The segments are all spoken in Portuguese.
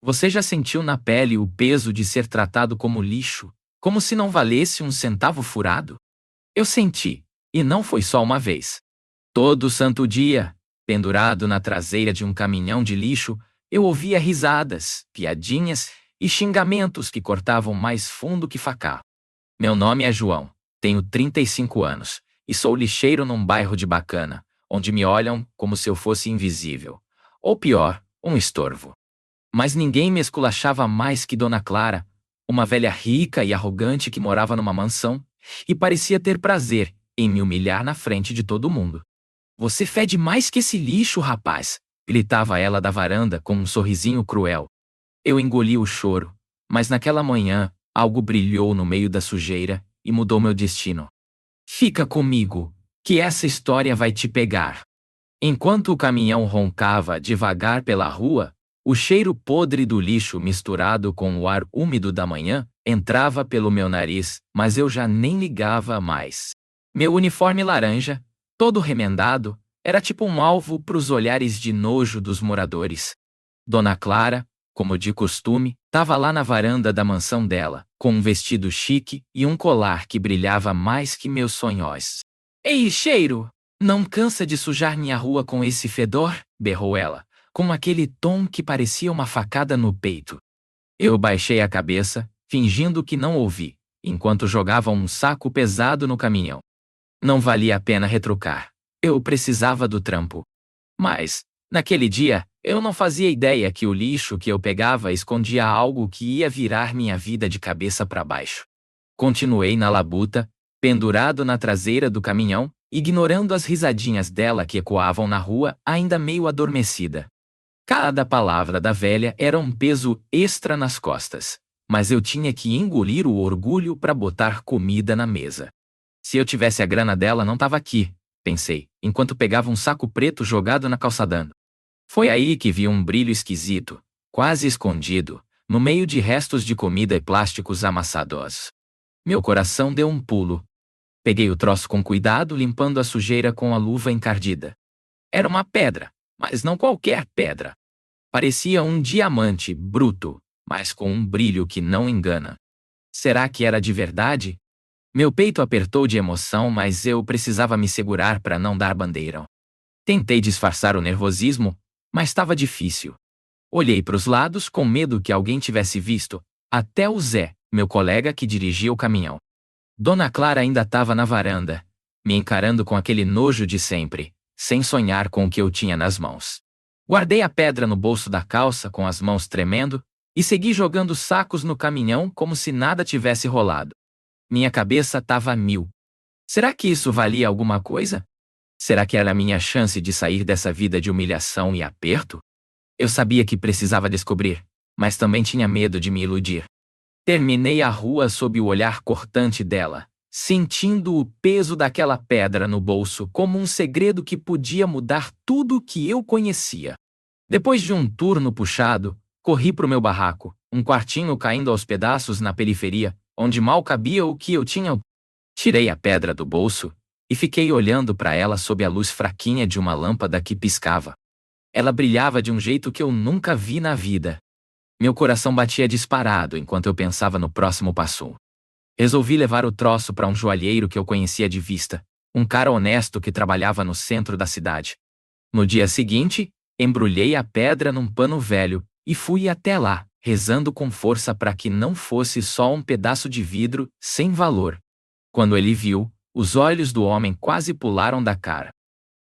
Você já sentiu na pele o peso de ser tratado como lixo, como se não valesse um centavo furado? Eu senti, e não foi só uma vez. Todo santo dia, pendurado na traseira de um caminhão de lixo, eu ouvia risadas, piadinhas e xingamentos que cortavam mais fundo que facão. Meu nome é João, tenho 35 anos, e sou lixeiro num bairro de Bacana, onde me olham como se eu fosse invisível. Ou pior, um estorvo. Mas ninguém me esculachava mais que Dona Clara, uma velha rica e arrogante que morava numa mansão e parecia ter prazer em me humilhar na frente de todo mundo. Você fede mais que esse lixo, rapaz! Gritava ela da varanda com um sorrisinho cruel. Eu engoli o choro, mas naquela manhã algo brilhou no meio da sujeira e mudou meu destino. Fica comigo, que essa história vai te pegar. Enquanto o caminhão roncava devagar pela rua, o cheiro podre do lixo misturado com o ar úmido da manhã entrava pelo meu nariz, mas eu já nem ligava mais. Meu uniforme laranja, todo remendado, era tipo um alvo para os olhares de nojo dos moradores. Dona Clara, como de costume, estava lá na varanda da mansão dela, com um vestido chique e um colar que brilhava mais que meus sonhos. Ei, cheiro! Não cansa de sujar minha rua com esse fedor? Berrou ela, com aquele tom que parecia uma facada no peito. Eu baixei a cabeça, fingindo que não ouvi, enquanto jogava um saco pesado no caminhão. Não valia a pena retrucar. Eu precisava do trampo. Mas, naquele dia, eu não fazia ideia que o lixo que eu pegava escondia algo que ia virar minha vida de cabeça para baixo. Continuei na labuta, pendurado na traseira do caminhão, ignorando as risadinhas dela que ecoavam na rua, ainda meio adormecida. Cada palavra da velha era um peso extra nas costas, mas eu tinha que engolir o orgulho para botar comida na mesa. Se eu tivesse a grana dela, não estava aqui, pensei, enquanto pegava um saco preto jogado na calçadão. Foi aí que vi um brilho esquisito, quase escondido, no meio de restos de comida e plásticos amassados. Meu coração deu um pulo. Peguei o troço com cuidado, limpando a sujeira com a luva encardida. Era uma pedra, mas não qualquer pedra. Parecia um diamante bruto, mas com um brilho que não engana. Será que era de verdade? Meu peito apertou de emoção, mas eu precisava me segurar para não dar bandeira. Tentei disfarçar o nervosismo, mas estava difícil. Olhei para os lados com medo que alguém tivesse visto, até o Zé, meu colega que dirigia o caminhão. Dona Clara ainda estava na varanda, me encarando com aquele nojo de sempre, sem sonhar com o que eu tinha nas mãos. Guardei a pedra no bolso da calça com as mãos tremendo e segui jogando sacos no caminhão como se nada tivesse rolado. Minha cabeça estava a mil. Será que isso valia alguma coisa? Será que era a minha chance de sair dessa vida de humilhação e aperto? Eu sabia que precisava descobrir, mas também tinha medo de me iludir. Terminei a rua sob o olhar cortante dela, sentindo o peso daquela pedra no bolso como um segredo que podia mudar tudo o que eu conhecia. Depois de um turno puxado, corri para o meu barraco, um quartinho caindo aos pedaços na periferia, onde mal cabia o que eu tinha. Tirei a pedra do bolso e fiquei olhando para ela sob a luz fraquinha de uma lâmpada que piscava. Ela brilhava de um jeito que eu nunca vi na vida. Meu coração batia disparado enquanto eu pensava no próximo passo. Resolvi levar o troço para um joalheiro que eu conhecia de vista, um cara honesto que trabalhava no centro da cidade. No dia seguinte, embrulhei a pedra num pano velho e fui até lá, rezando com força para que não fosse só um pedaço de vidro sem valor. Quando ele viu, os olhos do homem quase pularam da cara.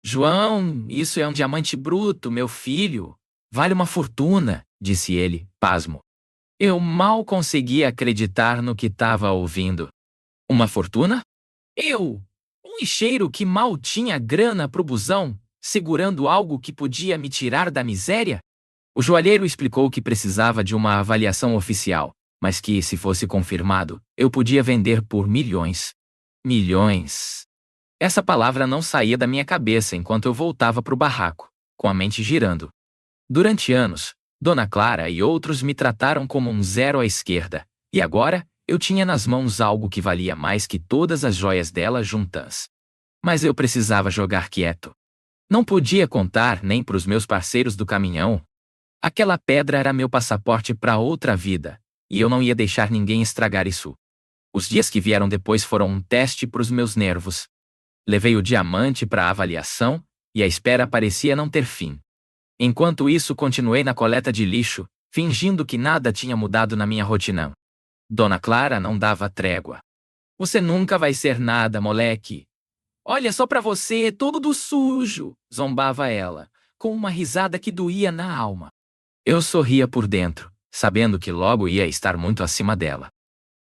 João, isso é um diamante bruto, meu filho. Vale uma fortuna, disse ele, pasmo. Eu mal conseguia acreditar no que estava ouvindo. Uma fortuna? Eu, um lixeiro que mal tinha grana pro busão, segurando algo que podia me tirar da miséria? O joalheiro explicou que precisava de uma avaliação oficial, mas que, se fosse confirmado, eu podia vender por milhões. Milhões. Essa palavra não saía da minha cabeça enquanto eu voltava para o barraco, com a mente girando. Durante anos, Dona Clara e outros me trataram como um zero à esquerda, e agora eu tinha nas mãos algo que valia mais que todas as joias dela juntas. Mas eu precisava jogar quieto. Não podia contar nem para os meus parceiros do caminhão. Aquela pedra era meu passaporte para outra vida, e eu não ia deixar ninguém estragar isso. Os dias que vieram depois foram um teste para os meus nervos. Levei o diamante para a avaliação, e a espera parecia não ter fim. Enquanto isso, continuei na coleta de lixo, fingindo que nada tinha mudado na minha rotina. Dona Clara não dava trégua. Você nunca vai ser nada, moleque. Olha só pra você, todo sujo, zombava ela, com uma risada que doía na alma. Eu sorria por dentro, sabendo que logo ia estar muito acima dela.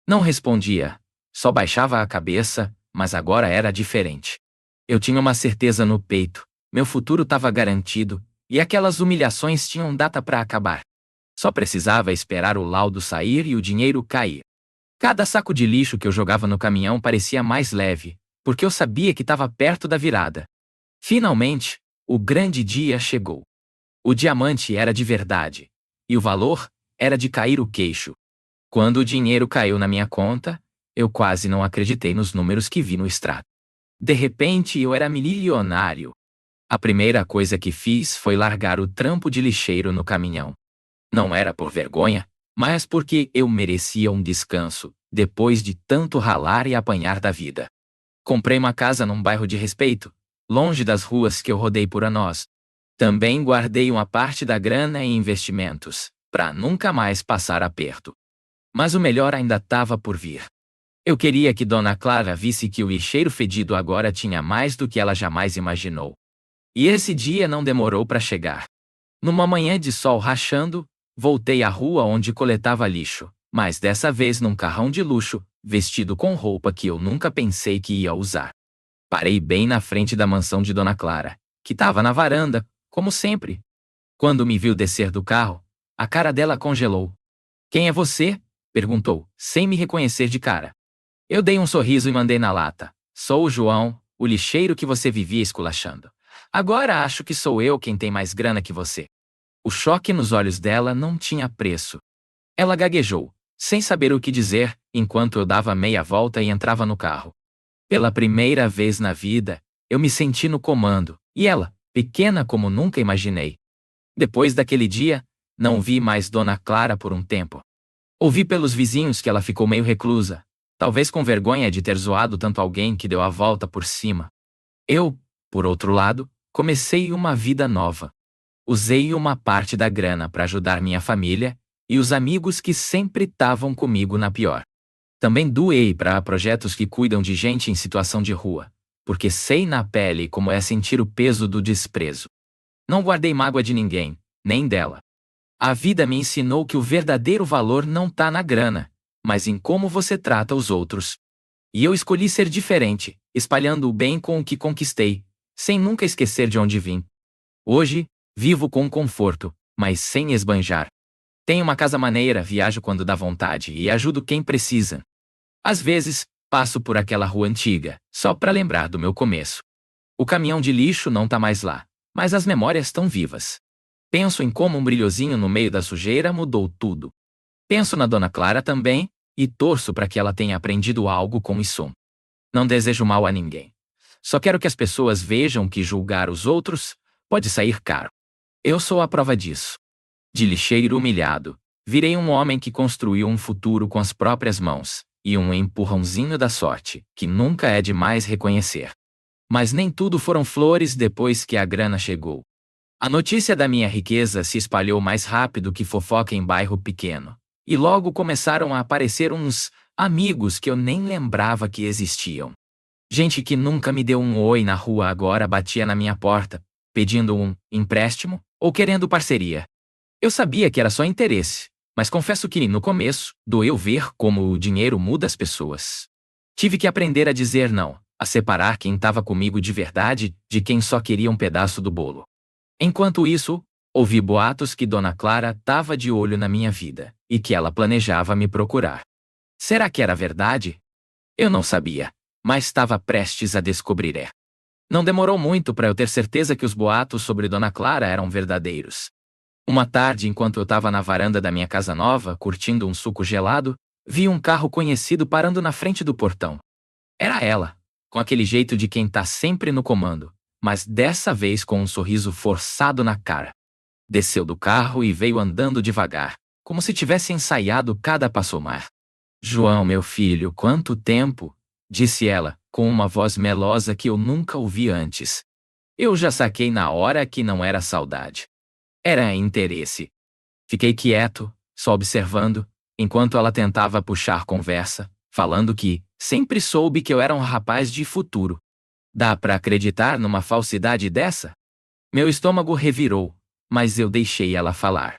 Não respondia, só baixava a cabeça, mas agora era diferente. Eu tinha uma certeza no peito, meu futuro estava garantido, e aquelas humilhações tinham data para acabar. Só precisava esperar o laudo sair e o dinheiro cair. Cada saco de lixo que eu jogava no caminhão parecia mais leve, porque eu sabia que estava perto da virada. Finalmente, o grande dia chegou. O diamante era de verdade, e o valor era de cair o queixo. Quando o dinheiro caiu na minha conta, eu quase não acreditei nos números que vi no extrato. De repente, eu era milionário. A primeira coisa que fiz foi largar o trampo de lixeiro no caminhão. Não era por vergonha, mas porque eu merecia um descanso, depois de tanto ralar e apanhar da vida. Comprei uma casa num bairro de respeito, longe das ruas que eu rodei por anos. Também guardei uma parte da grana em investimentos, para nunca mais passar aperto. Mas o melhor ainda estava por vir. Eu queria que Dona Clara visse que o lixeiro fedido agora tinha mais do que ela jamais imaginou. E esse dia não demorou para chegar. Numa manhã de sol rachando, voltei à rua onde coletava lixo, mas dessa vez num carrão de luxo, vestido com roupa que eu nunca pensei que ia usar. Parei bem na frente da mansão de Dona Clara, que estava na varanda, como sempre. Quando me viu descer do carro, a cara dela congelou. "Quem é você?" perguntou, sem me reconhecer de cara. Eu dei um sorriso e mandei na lata. "Sou o João, o lixeiro que você vivia esculachando. Agora acho que sou eu quem tem mais grana que você." O choque nos olhos dela não tinha preço. Ela gaguejou, sem saber o que dizer, enquanto eu dava meia volta e entrava no carro. Pela primeira vez na vida, eu me senti no comando, e ela, pequena como nunca imaginei. Depois daquele dia, não vi mais Dona Clara por um tempo. Ouvi pelos vizinhos que ela ficou meio reclusa, talvez com vergonha de ter zoado tanto alguém que deu a volta por cima. Eu, por outro lado, comecei uma vida nova. Usei uma parte da grana para ajudar minha família e os amigos que sempre estavam comigo na pior. Também doei para projetos que cuidam de gente em situação de rua, porque sei na pele como é sentir o peso do desprezo. Não guardei mágoa de ninguém, nem dela. A vida me ensinou que o verdadeiro valor não tá na grana, mas em como você trata os outros. E eu escolhi ser diferente, espalhando o bem com o que conquistei, sem nunca esquecer de onde vim. Hoje, vivo com conforto, mas sem esbanjar. Tenho uma casa maneira, viajo quando dá vontade e ajudo quem precisa. Às vezes, passo por aquela rua antiga, só para lembrar do meu começo. O caminhão de lixo não tá mais lá, mas as memórias estão vivas. Penso em como um brilhozinho no meio da sujeira mudou tudo. Penso na Dona Clara também, e torço para que ela tenha aprendido algo com isso. Não desejo mal a ninguém. Só quero que as pessoas vejam que julgar os outros pode sair caro. Eu sou a prova disso. De lixeiro humilhado, virei um homem que construiu um futuro com as próprias mãos, e um empurrãozinho da sorte, que nunca é demais reconhecer. Mas nem tudo foram flores depois que a grana chegou. A notícia da minha riqueza se espalhou mais rápido que fofoca em bairro pequeno, e logo começaram a aparecer uns amigos que eu nem lembrava que existiam. Gente que nunca me deu um oi na rua agora batia na minha porta, pedindo um empréstimo ou querendo parceria. Eu sabia que era só interesse, mas confesso que, no começo, doeu ver como o dinheiro muda as pessoas. Tive que aprender a dizer não, a separar quem estava comigo de verdade de quem só queria um pedaço do bolo. Enquanto isso, ouvi boatos que Dona Clara estava de olho na minha vida e que ela planejava me procurar. Será que era verdade? Eu não sabia, mas estava prestes a descobrir. Não demorou muito para eu ter certeza que os boatos sobre Dona Clara eram verdadeiros. Uma tarde, enquanto eu estava na varanda da minha casa nova, curtindo um suco gelado, vi um carro conhecido parando na frente do portão. Era ela, com aquele jeito de quem tá sempre no comando, mas dessa vez com um sorriso forçado na cara. Desceu do carro e veio andando devagar, como se tivesse ensaiado cada passo-mar. João, meu filho, quanto tempo! Disse ela, com uma voz melosa que eu nunca ouvi antes. Eu já saquei na hora que não era saudade. Era interesse. Fiquei quieto, só observando, enquanto ela tentava puxar conversa, falando que sempre soube que eu era um rapaz de futuro. Dá pra acreditar numa falsidade dessa? Meu estômago revirou, mas eu deixei ela falar.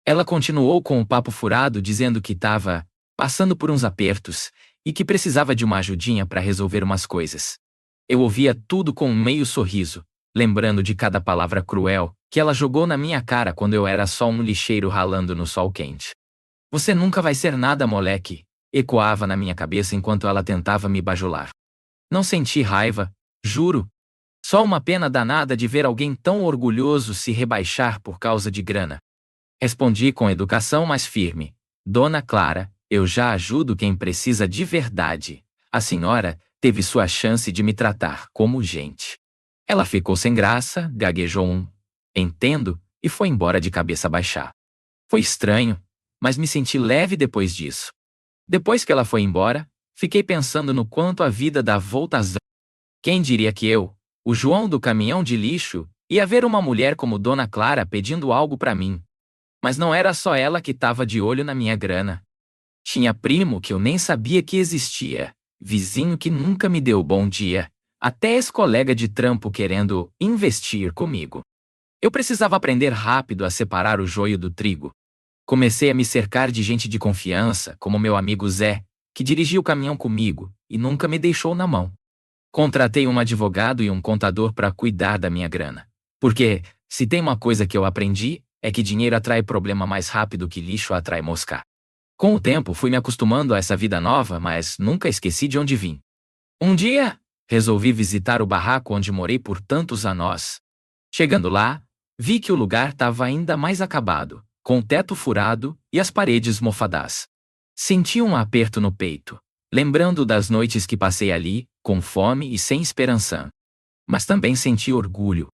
Ela continuou com o papo furado dizendo que estava passando por uns apertos e que precisava de uma ajudinha para resolver umas coisas. Eu ouvia tudo com um meio sorriso, lembrando de cada palavra cruel que ela jogou na minha cara quando eu era só um lixeiro ralando no sol quente. Você nunca vai ser nada, moleque, ecoava na minha cabeça enquanto ela tentava me bajular. Não senti raiva, juro. Só uma pena danada de ver alguém tão orgulhoso se rebaixar por causa de grana. Respondi com educação mais firme. Dona Clara, eu já ajudo quem precisa de verdade. A senhora teve sua chance de me tratar como gente. Ela ficou sem graça, gaguejou um entendo e foi embora de cabeça baixar. Foi estranho, mas me senti leve depois disso. Depois que ela foi embora, fiquei pensando no quanto a vida dá voltas. Quem diria que eu, o João do caminhão de lixo, ia ver uma mulher como Dona Clara pedindo algo para mim. Mas não era só ela que estava de olho na minha grana. Tinha primo que eu nem sabia que existia, vizinho que nunca me deu bom dia, até ex-colega de trampo querendo investir comigo. Eu precisava aprender rápido a separar o joio do trigo. Comecei a me cercar de gente de confiança, como meu amigo Zé, que dirigia o caminhão comigo e nunca me deixou na mão. Contratei um advogado e um contador para cuidar da minha grana. Porque, se tem uma coisa que eu aprendi, é que dinheiro atrai problema mais rápido que lixo atrai mosca. Com o tempo fui me acostumando a essa vida nova, mas nunca esqueci de onde vim. Um dia, resolvi visitar o barraco onde morei por tantos anos. Chegando lá, vi que o lugar estava ainda mais acabado, com o teto furado e as paredes mofadas. Senti um aperto no peito, lembrando das noites que passei ali, com fome e sem esperança. Mas também senti orgulho.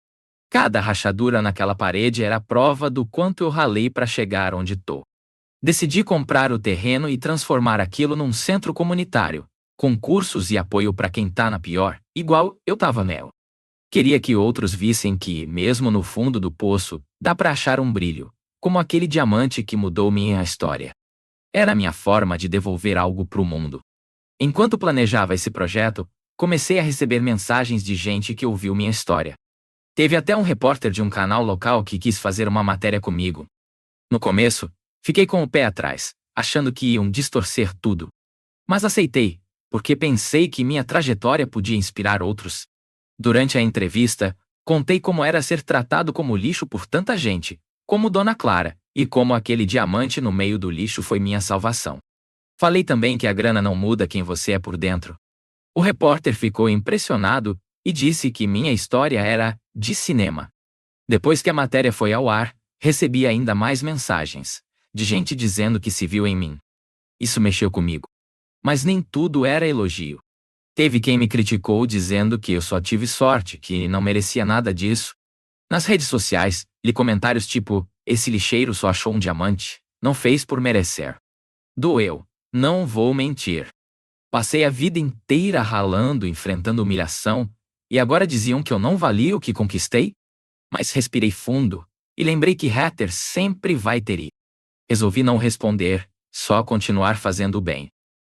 Cada rachadura naquela parede era prova do quanto eu ralei para chegar onde tô. Decidi comprar o terreno e transformar aquilo num centro comunitário, com cursos e apoio para quem tá na pior, igual eu tava nela. Queria que outros vissem que, mesmo no fundo do poço, dá para achar um brilho, como aquele diamante que mudou minha história. Era a minha forma de devolver algo pro mundo. Enquanto planejava esse projeto, comecei a receber mensagens de gente que ouviu minha história. Teve até um repórter de um canal local que quis fazer uma matéria comigo. No começo, fiquei com o pé atrás, achando que iam distorcer tudo. Mas aceitei, porque pensei que minha trajetória podia inspirar outros. Durante a entrevista, contei como era ser tratado como lixo por tanta gente, como Dona Clara, e como aquele diamante no meio do lixo foi minha salvação. Falei também que a grana não muda quem você é por dentro. O repórter ficou impressionado e disse que minha história era de cinema. Depois que a matéria foi ao ar, recebi ainda mais mensagens, de gente dizendo que se viu em mim. Isso mexeu comigo. Mas nem tudo era elogio. Teve quem me criticou dizendo que eu só tive sorte, que não merecia nada disso. Nas redes sociais, li comentários tipo, esse lixeiro só achou um diamante, não fez por merecer. Doeu, não vou mentir. Passei a vida inteira ralando, enfrentando humilhação, e agora diziam que eu não valia o que conquistei? Mas respirei fundo, e lembrei que hater sempre vai ter i. Resolvi não responder, só continuar fazendo o bem.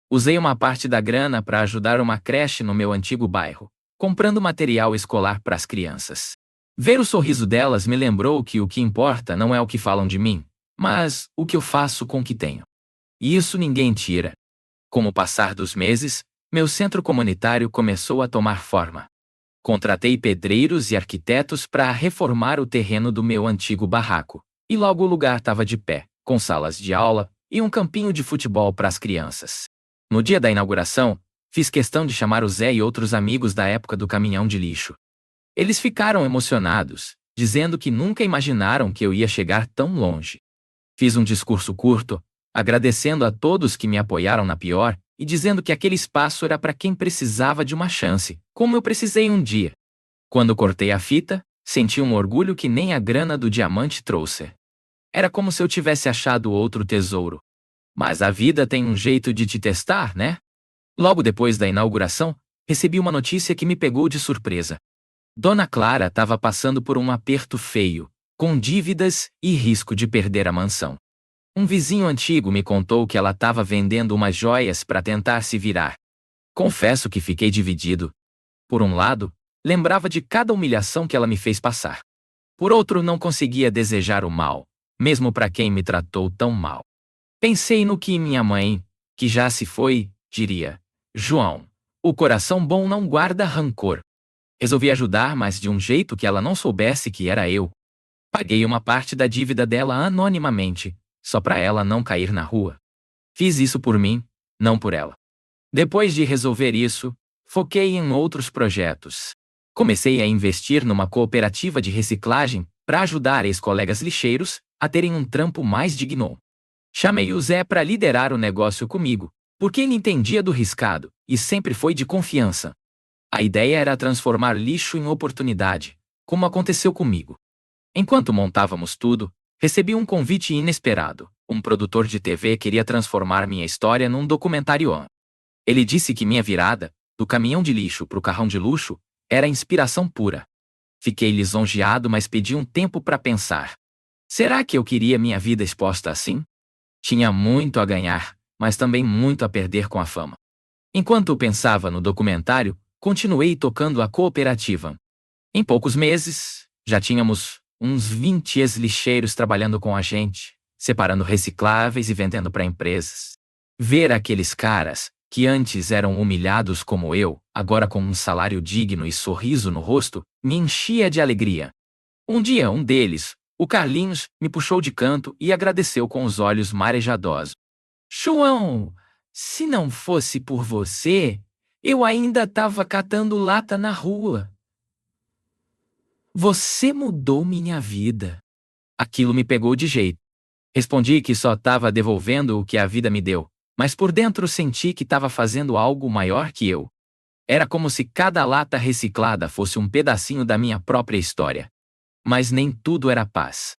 Usei uma parte da grana para ajudar uma creche no meu antigo bairro, comprando material escolar para as crianças. Ver o sorriso delas me lembrou que o que importa não é o que falam de mim, mas o que eu faço com o que tenho. E isso ninguém tira. Com o passar dos meses, meu centro comunitário começou a tomar forma. Contratei pedreiros e arquitetos para reformar o terreno do meu antigo barraco, e logo o lugar estava de pé, com salas de aula e um campinho de futebol para as crianças. No dia da inauguração, fiz questão de chamar o Zé e outros amigos da época do caminhão de lixo. Eles ficaram emocionados, dizendo que nunca imaginaram que eu ia chegar tão longe. Fiz um discurso curto, agradecendo a todos que me apoiaram na pior e dizendo que aquele espaço era para quem precisava de uma chance, como eu precisei um dia. Quando cortei a fita, Senti um orgulho que nem a grana do diamante trouxe. Era como se eu tivesse achado outro tesouro. Mas a vida tem um jeito de te testar, né? Logo depois da inauguração, recebi uma notícia que me pegou de surpresa. Dona Clara estava passando por um aperto feio, com dívidas e risco de perder a mansão. Um vizinho antigo me contou que ela estava vendendo umas joias para tentar se virar. Confesso que fiquei dividido. Por um lado, lembrava de cada humilhação que ela me fez passar. Por outro, não conseguia desejar o mal, mesmo para quem me tratou tão mal. Pensei no que minha mãe, que já se foi, diria: João, o coração bom não guarda rancor. Resolvi ajudar, mas de um jeito que ela não soubesse que era eu. Paguei uma parte da dívida dela anonimamente, só para ela não cair na rua. Fiz isso por mim, não por ela. Depois de resolver isso, foquei em outros projetos. Comecei a investir numa cooperativa de reciclagem para ajudar ex-colegas lixeiros a terem um trampo mais digno. Chamei o Zé para liderar o negócio comigo, porque ele entendia do riscado e sempre foi de confiança. A ideia era transformar lixo em oportunidade, como aconteceu comigo. Enquanto montávamos tudo, recebi um convite inesperado. Um produtor de TV queria transformar minha história num documentário. Ele disse que minha virada, do caminhão de lixo para o carrão de luxo, era inspiração pura. Fiquei lisonjeado, mas pedi um tempo para pensar. Será que eu queria minha vida exposta assim? Tinha muito a ganhar, mas também muito a perder com a fama. Enquanto pensava no documentário, continuei tocando a cooperativa. Em poucos meses, já tínhamos uns 20 ex-lixeiros trabalhando com a gente, separando recicláveis e vendendo para empresas. Ver aqueles caras, que antes eram humilhados como eu, agora com um salário digno e sorriso no rosto, me enchia de alegria. Um dia, um deles, o Carlinhos, me puxou de canto e agradeceu com os olhos marejadosos. João, se não fosse por você, eu ainda estava catando lata na rua. Você mudou minha vida. Aquilo me pegou de jeito. Respondi que só estava devolvendo o que a vida me deu, mas por dentro senti que estava fazendo algo maior que eu. Era como se cada lata reciclada fosse um pedacinho da minha própria história. Mas nem tudo era paz.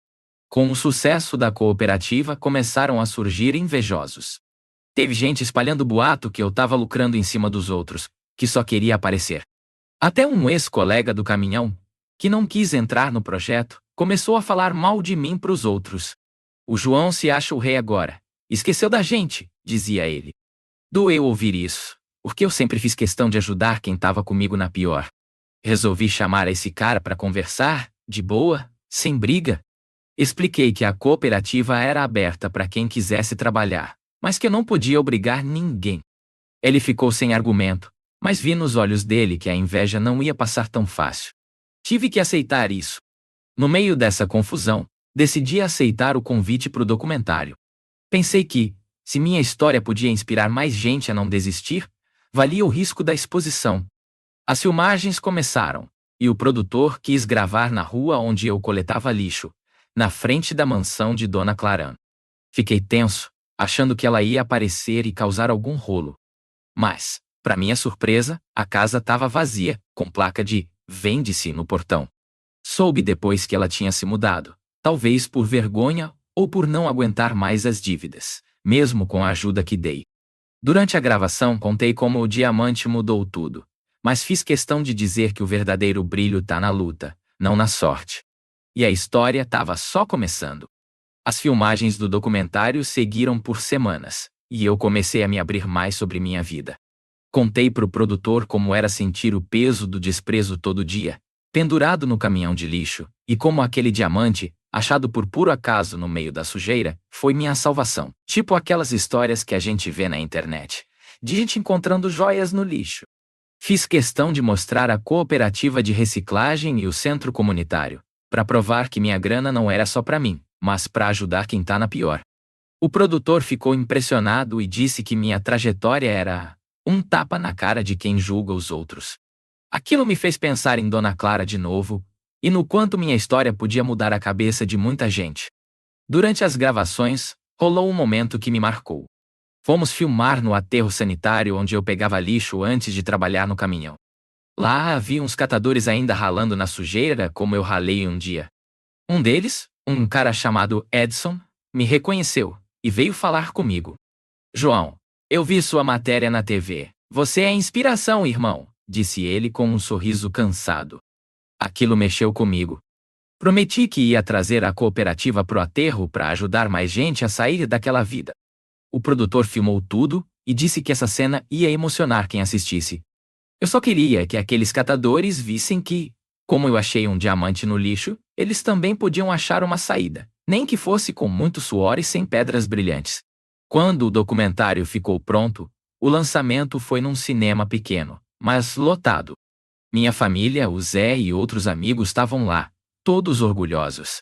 Com o sucesso da cooperativa, começaram a surgir invejosos. Teve gente espalhando boato que eu estava lucrando em cima dos outros, que só queria aparecer. Até um ex-colega do caminhão, que não quis entrar no projeto, começou a falar mal de mim para os outros. O João se acha o rei agora. Esqueceu da gente, dizia ele. Doeu ouvir isso, porque eu sempre fiz questão de ajudar quem estava comigo na pior. Resolvi chamar esse cara para conversar, de boa, sem briga. Expliquei que a cooperativa era aberta para quem quisesse trabalhar, mas que eu não podia obrigar ninguém. Ele ficou sem argumento, mas vi nos olhos dele que a inveja não ia passar tão fácil. Tive que aceitar isso. No meio dessa confusão, decidi aceitar o convite para o documentário. Pensei que, se minha história podia inspirar mais gente a não desistir, valia o risco da exposição. As filmagens começaram, e o produtor quis gravar na rua onde eu coletava lixo, na frente da mansão de Dona Clara. Fiquei tenso, achando que ela ia aparecer e causar algum rolo. Mas, para minha surpresa, a casa estava vazia, com placa de "Vende-se" no portão. Soube depois que ela tinha se mudado, talvez por vergonha ou por não aguentar mais as dívidas, mesmo com a ajuda que dei. Durante a gravação contei como o diamante mudou tudo, mas fiz questão de dizer que o verdadeiro brilho tá na luta, não na sorte. E a história estava só começando. As filmagens do documentário seguiram por semanas, e eu comecei a me abrir mais sobre minha vida. Contei pro produtor como era sentir o peso do desprezo todo dia, pendurado no caminhão de lixo, e como aquele diamante, achado por puro acaso no meio da sujeira, foi minha salvação. Tipo aquelas histórias que a gente vê na internet, de gente encontrando joias no lixo. Fiz questão de mostrar a cooperativa de reciclagem e o centro comunitário, para provar que minha grana não era só para mim, mas para ajudar quem tá na pior. O produtor ficou impressionado e disse que minha trajetória era um tapa na cara de quem julga os outros. Aquilo me fez pensar em Dona Clara de novo, e no quanto minha história podia mudar a cabeça de muita gente. Durante as gravações, rolou um momento que me marcou. Fomos filmar no aterro sanitário onde eu pegava lixo antes de trabalhar no caminhão. Lá havia uns catadores ainda ralando na sujeira como eu ralei um dia. Um deles, um cara chamado Edson, me reconheceu e veio falar comigo. João, eu vi sua matéria na TV. Você é inspiração, irmão, disse ele com um sorriso cansado. Aquilo mexeu comigo. Prometi que ia trazer a cooperativa pro aterro para ajudar mais gente a sair daquela vida. O produtor filmou tudo e disse que essa cena ia emocionar quem assistisse. Eu só queria que aqueles catadores vissem que, como eu achei um diamante no lixo, eles também podiam achar uma saída, nem que fosse com muito suor e sem pedras brilhantes. Quando o documentário ficou pronto, o lançamento foi num cinema pequeno, mas lotado. Minha família, o Zé e outros amigos estavam lá, todos orgulhosos.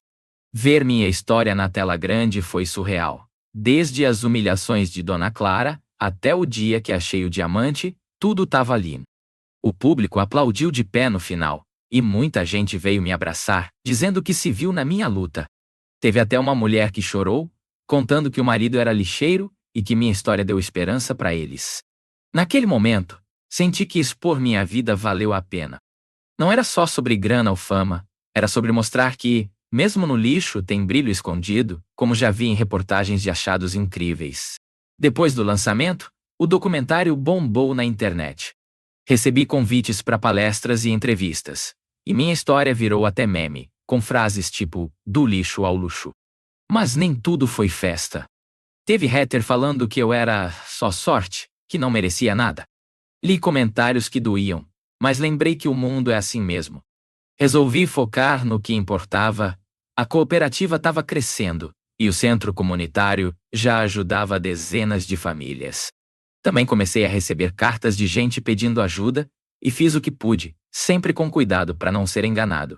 Ver minha história na tela grande foi surreal. Desde as humilhações de Dona Clara, até o dia que achei o diamante, tudo estava ali. O público aplaudiu de pé no final, e muita gente veio me abraçar, dizendo que se viu na minha luta. Teve até uma mulher que chorou, contando que o marido era lixeiro e que minha história deu esperança para eles. Naquele momento, senti que expor minha vida valeu a pena. Não era só sobre grana ou fama, era sobre mostrar que, mesmo no lixo, tem brilho escondido, como já vi em reportagens de achados incríveis. Depois do lançamento, o documentário bombou na internet. Recebi convites para palestras e entrevistas, e minha história virou até meme, com frases tipo, do lixo ao luxo. Mas nem tudo foi festa. Teve hater falando que eu era só sorte, que não merecia nada. Li comentários que doíam, mas lembrei que o mundo é assim mesmo. Resolvi focar no que importava. A cooperativa estava crescendo, e o centro comunitário já ajudava dezenas de famílias. Também comecei a receber cartas de gente pedindo ajuda, e fiz o que pude, sempre com cuidado para não ser enganado.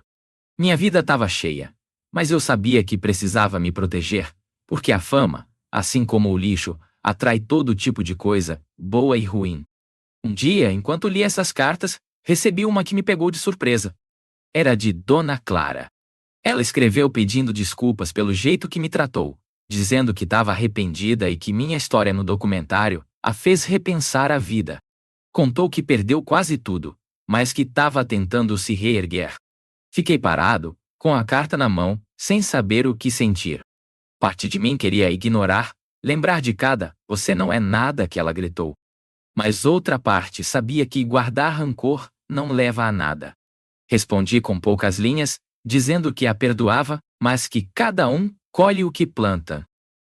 Minha vida estava cheia, mas eu sabia que precisava me proteger, porque a fama, assim como o lixo, atrai todo tipo de coisa, boa e ruim. Um dia, enquanto li essas cartas, recebi uma que me pegou de surpresa. Era de Dona Clara. Ela escreveu pedindo desculpas pelo jeito que me tratou, dizendo que estava arrependida e que minha história no documentário a fez repensar a vida. Contou que perdeu quase tudo, mas que estava tentando se reerguer. Fiquei parado, com a carta na mão, sem saber o que sentir. Parte de mim queria ignorar, lembrar de cada "você não é nada" que ela gritou. Mas outra parte sabia que guardar rancor não leva a nada. Respondi com poucas linhas, dizendo que a perdoava, mas que cada um colhe o que planta.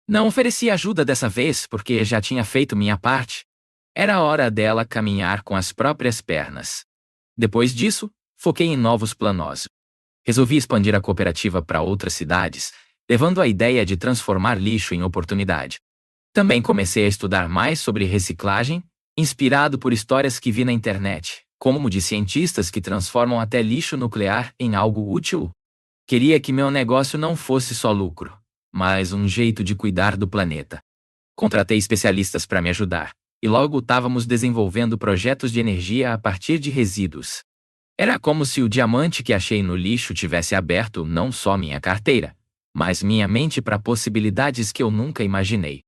Não ofereci ajuda dessa vez porque já tinha feito minha parte. Era hora dela caminhar com as próprias pernas. Depois disso, foquei em novos planos. Resolvi expandir a cooperativa para outras cidades, levando a ideia de transformar lixo em oportunidade. Também comecei a estudar mais sobre reciclagem, inspirado por histórias que vi na internet, como de cientistas que transformam até lixo nuclear em algo útil. Queria que meu negócio não fosse só lucro, mas um jeito de cuidar do planeta. Contratei especialistas para me ajudar, e logo estávamos desenvolvendo projetos de energia a partir de resíduos. Era como se o diamante que achei no lixo tivesse aberto não só minha carteira, mas minha mente para possibilidades que eu nunca imaginei.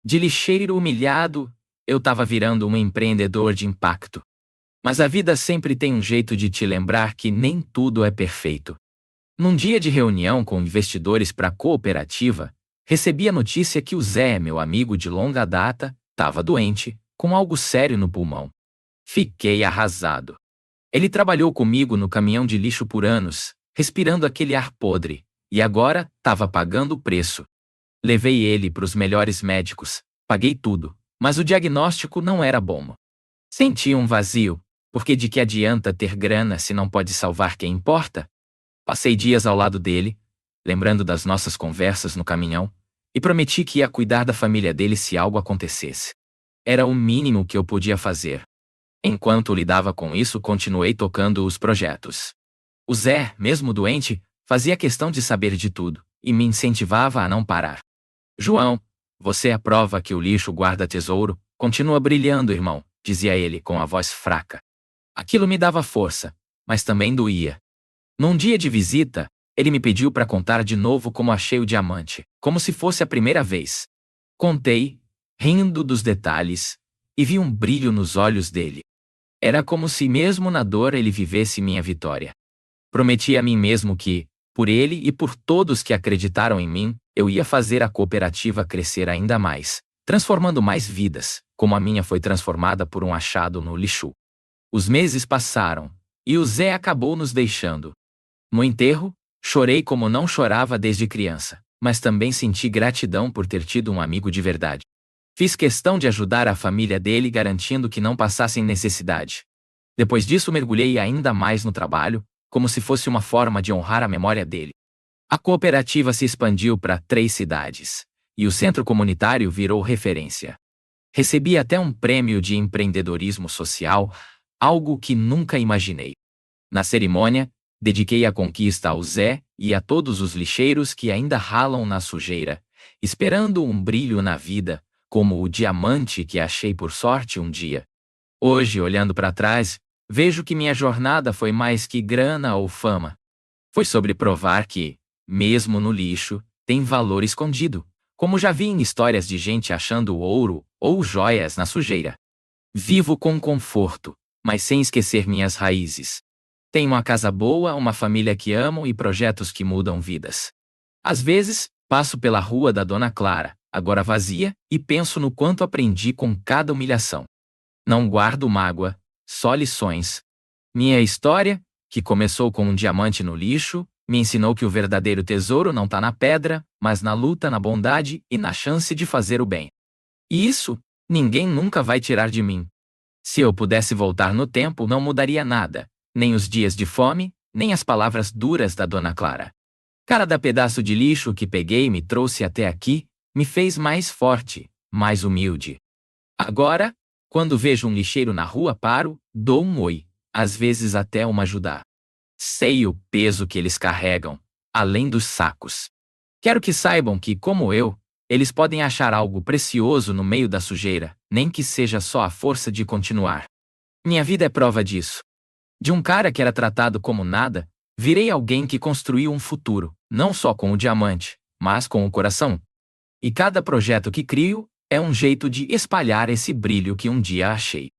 De lixeiro humilhado, eu estava virando um empreendedor de impacto. Mas a vida sempre tem um jeito de te lembrar que nem tudo é perfeito. Num dia de reunião com investidores para a cooperativa, recebi a notícia que o Zé, meu amigo de longa data, estava doente, com algo sério no pulmão. Fiquei arrasado. Ele trabalhou comigo no caminhão de lixo por anos, respirando aquele ar podre, e agora estava pagando o preço. Levei ele para os melhores médicos, paguei tudo, mas o diagnóstico não era bom. Senti um vazio, porque de que adianta ter grana se não pode salvar quem importa? Passei dias ao lado dele, lembrando das nossas conversas no caminhão, e prometi que ia cuidar da família dele se algo acontecesse. Era o mínimo que eu podia fazer. Enquanto lidava com isso, continuei tocando os projetos. O Zé, mesmo doente, fazia questão de saber de tudo, e me incentivava a não parar. João, você é a prova que o lixo guarda tesouro, continua brilhando, irmão, dizia ele com a voz fraca. Aquilo me dava força, mas também doía. Num dia de visita, ele me pediu para contar de novo como achei o diamante, como se fosse a primeira vez. Contei, rindo dos detalhes, e vi um brilho nos olhos dele. Era como se mesmo na dor ele vivesse minha vitória. Prometi a mim mesmo que, por ele e por todos que acreditaram em mim, eu ia fazer a cooperativa crescer ainda mais, transformando mais vidas, como a minha foi transformada por um achado no lixo. Os meses passaram, e o Zé acabou nos deixando. No enterro, chorei como não chorava desde criança, mas também senti gratidão por ter tido um amigo de verdade. Fiz questão de ajudar a família dele garantindo que não passassem necessidade. Depois disso mergulhei ainda mais no trabalho, como se fosse uma forma de honrar a memória dele. A cooperativa se expandiu para 3 cidades, e o centro comunitário virou referência. Recebi até um prêmio de empreendedorismo social, algo que nunca imaginei. Na cerimônia, dediquei a conquista ao Zé e a todos os lixeiros que ainda ralam na sujeira, esperando um brilho na vida, como o diamante que achei por sorte um dia. Hoje, olhando para trás, vejo que minha jornada foi mais que grana ou fama. Foi sobre provar que, mesmo no lixo, tem valor escondido, como já vi em histórias de gente achando ouro ou joias na sujeira. Vivo com conforto, mas sem esquecer minhas raízes. Tenho uma casa boa, uma família que amo e projetos que mudam vidas. Às vezes, passo pela rua da Dona Clara, agora vazia, e penso no quanto aprendi com cada humilhação. Não guardo mágoa, só lições. Minha história, que começou com um diamante no lixo, me ensinou que o verdadeiro tesouro não está na pedra, mas na luta, na bondade e na chance de fazer o bem. E isso, ninguém nunca vai tirar de mim. Se eu pudesse voltar no tempo, não mudaria nada, nem os dias de fome, nem as palavras duras da Dona Clara. Cada pedaço de lixo que peguei e me trouxe até aqui, me fez mais forte, mais humilde. Agora, quando vejo um lixeiro na rua, paro, dou um oi, às vezes até uma ajudar. Sei o peso que eles carregam, além dos sacos. Quero que saibam que, como eu, eles podem achar algo precioso no meio da sujeira, nem que seja só a força de continuar. Minha vida é prova disso. De um cara que era tratado como nada, virei alguém que construiu um futuro, não só com o diamante, mas com o coração. E cada projeto que crio é um jeito de espalhar esse brilho que um dia achei.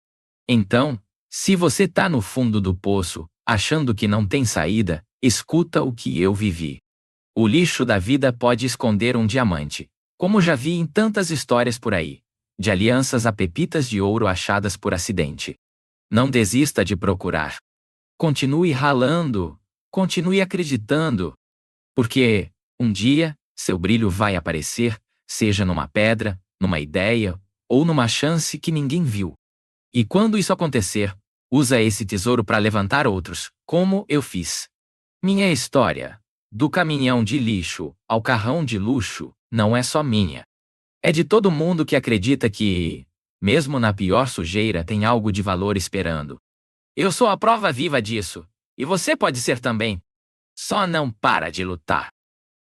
Então, se você tá no fundo do poço, achando que não tem saída, escuta o que eu vivi. O lixo da vida pode esconder um diamante, como já vi em tantas histórias por aí, de alianças a pepitas de ouro achadas por acidente. Não desista de procurar. Continue ralando, continue acreditando, porque, um dia, seu brilho vai aparecer, seja numa pedra, numa ideia, ou numa chance que ninguém viu. E quando isso acontecer, usa esse tesouro para levantar outros, como eu fiz. Minha história, do caminhão de lixo ao carrão de luxo, não é só minha. É de todo mundo que acredita que, mesmo na pior sujeira, tem algo de valor esperando. Eu sou a prova viva disso, e você pode ser também. Só não para de lutar.